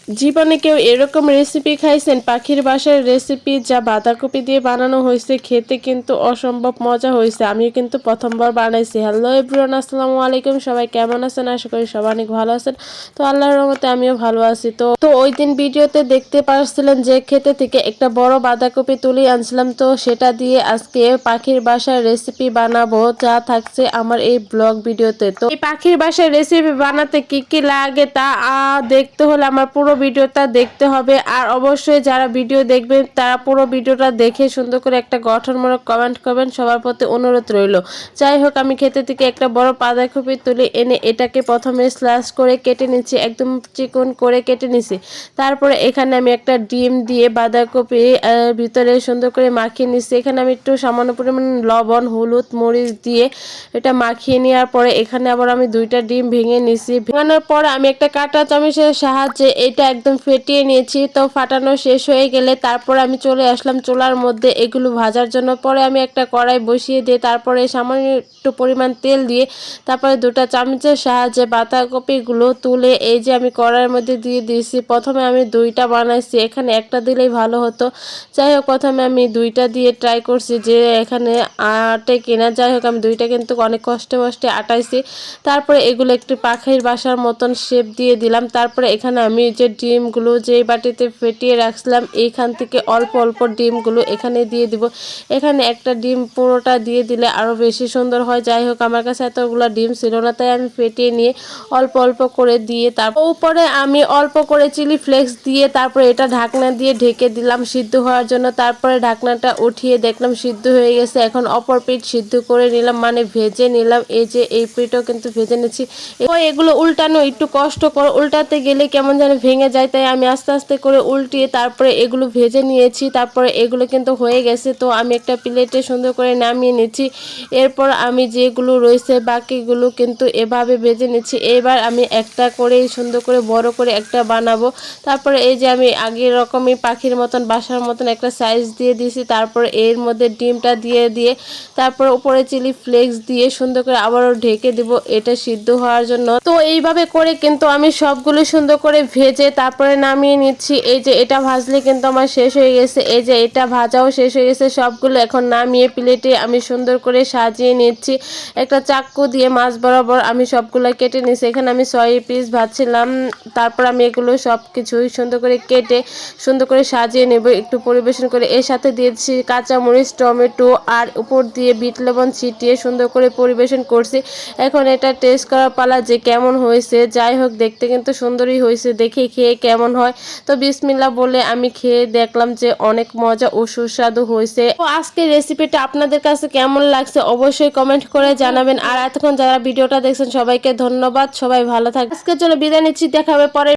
জীবনে কেউ এরকম রেসিপি খাইছেন? পাখির বাসার রেসিপি যা বাঁধাকপি দিয়ে বানানো হয়েছে, খেতে কিন্তু অসম্ভব মজা হয়েছে। আমিও কিন্তু প্রথমবার বানাইছি। হ্যালো এভরিওয়ান, আসসালামু আলাইকুম। সবাই কেমন আছেন? আশা করি সবাই অনেক ভালো আছেন। তো আল্লাহর রহমতে আমিও ভালো আছি। তো ওই দিন ভিডিওতে দেখতে পাচ্ছিলেন যে খেতে থেকে একটা বড় বাঁধাকপি তুলে আনছিলাম, তো সেটা দিয়ে আজকে পাখির বাসার রেসিপি বানাবো, যা থাকছে আমার এই ব্লগ ভিডিওতে। তো এই পাখির বাসার রেসিপি বানাতে কি কি লাগে তা দেখতে হলে আমার পুরো ভিডিওটা দেখতে হবে। আর অবশ্যই যারা ভিডিও দেখবেন তারা পুরো ভিডিওটা দেখে সুন্দর করে একটা গঠনমূলক কমেন্ট করবেন, সবার প্রতি অনুরোধ রইল। যাই হোক, আমি খেতে থেকে একটা বড় বাঁধাকপি তুলে এনে এটাকে প্রথমে স্ল্যাশ করে কেটে নিচ্ছি, একদম চিকন করে কেটে নিছি। তারপরে এখানে আমি একটা ডিম দিয়ে বাঁধাকপি ভিতরে সুন্দর করে মাখিয়ে নিচ্ছি। এখানে আমি একটু সামান্য পরিমাণ লবণ, হলুদ, মরিচ দিয়ে এটা মাখিয়ে নেওয়ার পরে এখানে আবার আমি দুইটা ডিম ভেঙে নিছি। ভেঙানোর পর আমি একটা কাঁটা চামচের সাহায্যে এটা একদম ফেটিয়ে নিয়েছি। তো ফাটানো শেষ হয়ে গেলে তারপর আমি চলে আসলাম চুলার মধ্যে এগুলো ভাজার জন্য। পরে আমি একটা কড়াই বসিয়ে দিয়ে তারপরে সামান্য একটু পরিমাণ তেল দিয়ে তারপরে দুটা চামচের সাহায্যে বাঁধাকপিগুলো তুলে এই যে আমি কড়াইয়ের মধ্যে দিয়ে দিয়েছি। প্রথমে আমি দুইটা বানাইছি, এখানে একটা দিলেই ভালো হতো। যাই হোক, প্রথমে আমি দুইটা দিয়ে ট্রাই করছি যে এখানে আটে কিনা। যাই হোক, আমি দুইটা কিন্তু অনেক কষ্টে মষ্টে আটাইছি। তারপরে এগুলো একটু পাখির বাসার মতন শেপ দিয়ে দিলাম। তারপরে এখানে আমি যে ডিমগুলো যে বাটিতে ফেটিয়ে রাখছিলাম এইখান থেকে অল্প অল্প ডিমগুলো এখানে দিয়ে দিব। এখানে একটা ডিম পুরোটা দিয়ে দিলে আরও বেশি সুন্দর হয়। যাই হোক, আমার কাছে এতগুলো ডিম ছিল না, তাই আমি ফেটিয়ে নিয়ে অল্প অল্প করে দিয়ে তারপর উপরে আমি অল্প করে চিলি ফ্লেক্স দিয়ে তারপরে এটা ঢাকনা দিয়ে ঢেকে দিলাম সিদ্ধ হওয়ার জন্য। তারপরে ঢাকনাটা উঠিয়ে দেখলাম সিদ্ধ হয়ে গেছে। এখন অপর পিঠ সিদ্ধ করে নিলাম, মানে ভেজে নিলাম। এই যে এই পিঠও কিন্তু ভেজে নিচ্ছি। এগুলো উল্টানো একটু কষ্টকর, উল্টাতে গেলে কেমন যেন ভেঙে যায়, তাই আমি আস্তে আস্তে করে উল্টিয়ে তারপরে এগুলো ভেজে নিয়েছি। তারপরে এগুলো কিন্তু হয়ে গেছে, তো আমি একটা প্লেটে সুন্দর করে নামিয়ে নিচ্ছি। এরপর আমি যেগুলো রয়েছে বাকিগুলো কিন্তু এভাবে ভেজে নিচ্ছি। এবার আমি একটা করে সুন্দর করে বড় করে একটা বানাবো। তারপরে এই যে আমি আগের রকমই পাখির মতন বাসার মতন একটা সাইজ দিয়ে দিয়েছি। তারপর এর মধ্যে ডিমটা দিয়ে তারপর উপরে চিলি ফ্লেক্স দিয়ে সুন্দর করে আবারও ঢেকে দিব এটা সিদ্ধ হওয়ার জন্য। তো এইভাবে করে কিন্তু আমি সবগুলো সুন্দর করে ভেজে তারপরে নামিয়ে নিচ্ছি। এই যে এটা ভাজলে কিন্তু আমার শেষ হয়ে গেছে। এই যে এটা ভাজাও শেষ হয়ে গেছে। সবগুলো এখন নামিয়ে প্লেটে আমি সুন্দর করে সাজিয়ে নিচ্ছি। একটা চাকু দিয়ে মাছ বরাবর আমি সবগুলো কেটে নিচ্ছি। এখানে আমি 6 পিস ভাজছিলাম। তারপর আমি এগুলো সব কিছুই সুন্দর করে কেটে সুন্দর করে সাজিয়ে নেব একটু পরিবেশন করে। এর সাথে দিয়েছি কাঁচামরিচ, টমেটো আর উপর দিয়ে বিট লবণ ছিটিয়ে সুন্দর করে পরিবেশন করছি। এখন এটা টেস্ট করার পালা যে কেমন হয়েছে। যাই হোক, দেখতে কিন্তু সুন্দরই হয়েছে, দেখে খেয়ে কেমন হয়। তো বিসমিল্লাহ বলে আমি খেয়ে দেখলাম যে অনেক মজা ও সুস্বাদু হয়েছে। তো আজকের রেসিপিটা আপনাদের কাছে কেমন লাগছে অবশ্যই কমেন্ট করে জানাবেন। আর এতক্ষণ যারা ভিডিওটা দেখছেন সবাইকে ধন্যবাদ। সবাই ভালো থাকবেন। আজকের জন্য বিদায় নিচ্ছি, দেখা হবে পরে।